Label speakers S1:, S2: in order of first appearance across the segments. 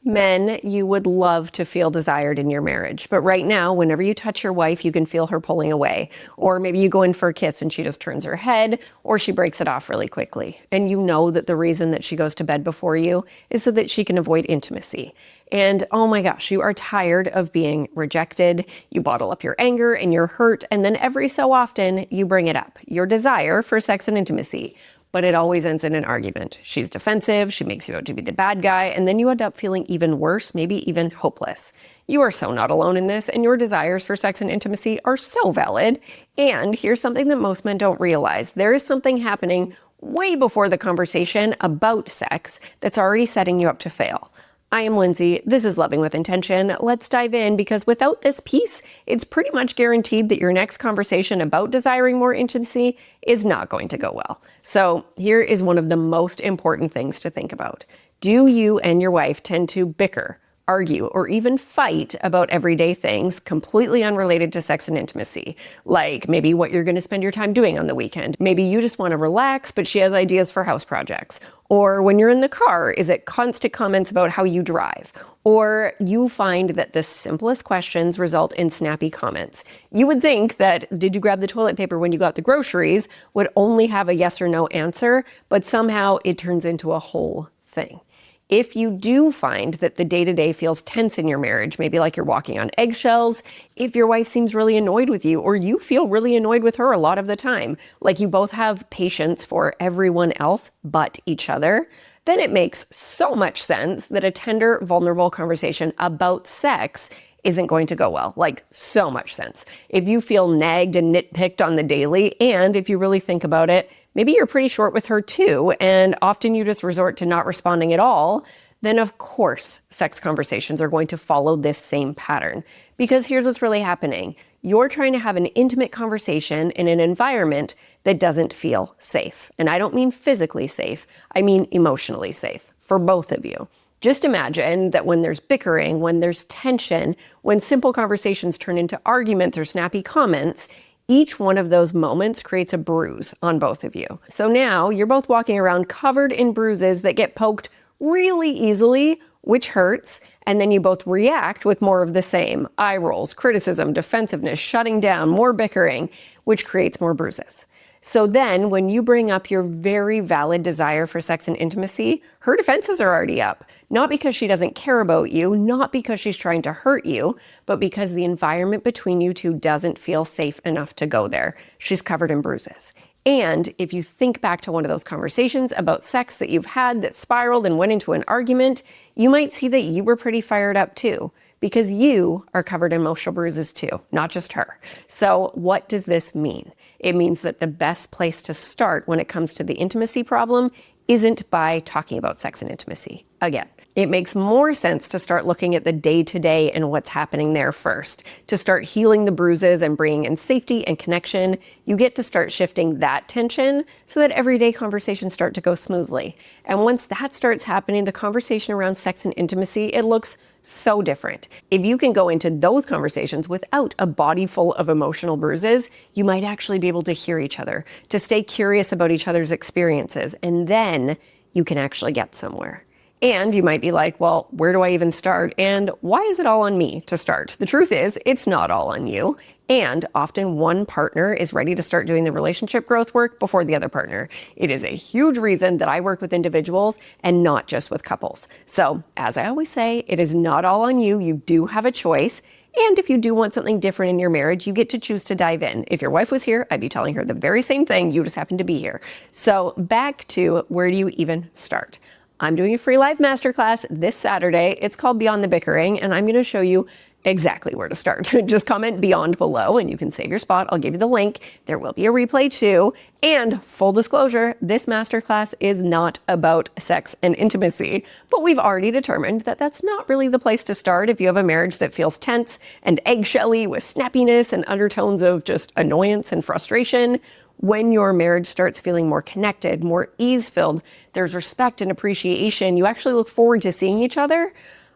S1: Men, you would love to feel desired in your marriage, but right now, whenever you touch your wife, you can feel her pulling away. Or maybe you go in for a kiss and she just turns her head, or she breaks it off really quickly. And you know that the reason that she goes to bed before you is so that she can avoid intimacy. And oh my gosh, you are tired of being rejected. You bottle up your anger and your hurt, and then every so often you bring it up, your desire for sex and intimacy. But it always ends in an argument. She's defensive, she makes you out to be the bad guy, and then you end up feeling even worse, maybe even hopeless. You are so not alone in this, and your desires for sex and intimacy are so valid. And here's something that most men don't realize. There is something happening way before the conversation about sex that's already setting you up to fail. I am Lindsay. This is Loving with Intention. Let's dive in, because without this piece, it's pretty much guaranteed that your next conversation about desiring more intimacy is not going to go well. So here is one of the most important things to think about. Do you and your wife tend to bicker, argue, or even fight about everyday things completely unrelated to sex and intimacy? Like maybe what you're going to spend your time doing on the weekend. Maybe you just want to relax, but she has ideas for house projects. Or when you're in the car, is it constant comments about how you drive? Or you find that the simplest questions result in snappy comments. You would think that "did you grab the toilet paper when you got the groceries" would only have a yes or no answer, but somehow it turns into a whole thing. If you do find that the day-to-day feels tense in your marriage, maybe like you're walking on eggshells, if your wife seems really annoyed with you, or you feel really annoyed with her a lot of the time, like you both have patience for everyone else but each other, then it makes so much sense that a tender, vulnerable conversation about sex isn't going to go well. Like, so much sense. If you feel nagged and nitpicked on the daily, and if you really think about it, maybe you're pretty short with her too, and often you just resort to not responding at all, then of course sex conversations are going to follow this same pattern. Because here's what's really happening. You're trying to have an intimate conversation in an environment that doesn't feel safe. And I don't mean physically safe, I mean emotionally safe for both of you. Just imagine that when there's bickering, when there's tension, when simple conversations turn into arguments or snappy comments, each one of those moments creates a bruise on both of you. So now you're both walking around covered in bruises that get poked really easily, which hurts, and then you both react with more of the same. Eye rolls, criticism, defensiveness, shutting down, more bickering, which creates more bruises. So then when you bring up your very valid desire for sex and intimacy, her defenses are already up. Not because she doesn't care about you, not because she's trying to hurt you, but because the environment between you two doesn't feel safe enough to go there. She's covered in bruises. And if you think back to one of those conversations about sex that you've had that spiraled and went into an argument, you might see that you were pretty fired up too, because you are covered in emotional bruises too, not just her. So what does this mean? It means that the best place to start when it comes to the intimacy problem isn't by talking about sex and intimacy. Again, it makes more sense to start looking at the day-to-day and what's happening there first. To start healing the bruises and bringing in safety and connection, you get to start shifting that tension so that everyday conversations start to go smoothly. And once that starts happening, the conversation around sex and intimacy, it looks so different. If you can go into those conversations without a body full of emotional bruises, you might actually be able to hear each other, to stay curious about each other's experiences, and then you can actually get somewhere. And you might be like, well, where do I even start? And why is it all on me to start? The truth is, it's not all on you. And often one partner is ready to start doing the relationship growth work before the other partner. It is a huge reason that I work with individuals and not just with couples. So as I always say, it is not all on you. You do have a choice. And if you do want something different in your marriage, you get to choose to dive in. If your wife was here, I'd be telling her the very same thing. You just happen to be here. So back to, where do you even start? I'm doing a free live masterclass this Saturday. It's called Beyond the Bickering, and I'm going to show you exactly where to start. Just comment beyond below and you can save your spot. I'll give you the link. There will be a replay too. And full disclosure, this masterclass is not about sex and intimacy, but we've already determined that that's not really the place to start if you have a marriage that feels tense and eggshelly with snappiness and undertones of just annoyance and frustration. When your marriage starts feeling more connected, more ease-filled, there's respect and appreciation, you actually look forward to seeing each other,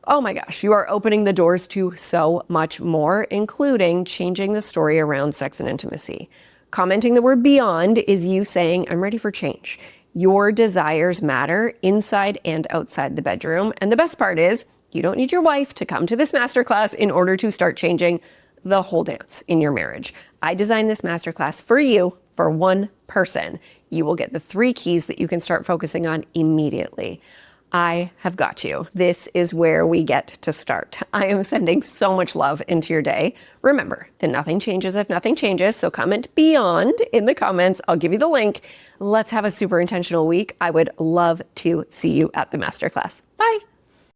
S1: oh my gosh, you are opening the doors to so much more, including changing the story around sex and intimacy. Commenting the word beyond is you saying, I'm ready for change. Your desires matter inside and outside the bedroom. And the best part is, You don't need your wife to come to this masterclass in order to start changing the whole dance in your marriage. I designed this masterclass for you, for one person. You will get the 3 keys that you can start focusing on immediately. I have got you. This is where we get to start. I am sending so much love into your day. Remember that nothing changes if nothing changes. So comment beyond in the comments. I'll give you the link. Let's have a super intentional week. I would love to see you at the masterclass. Bye.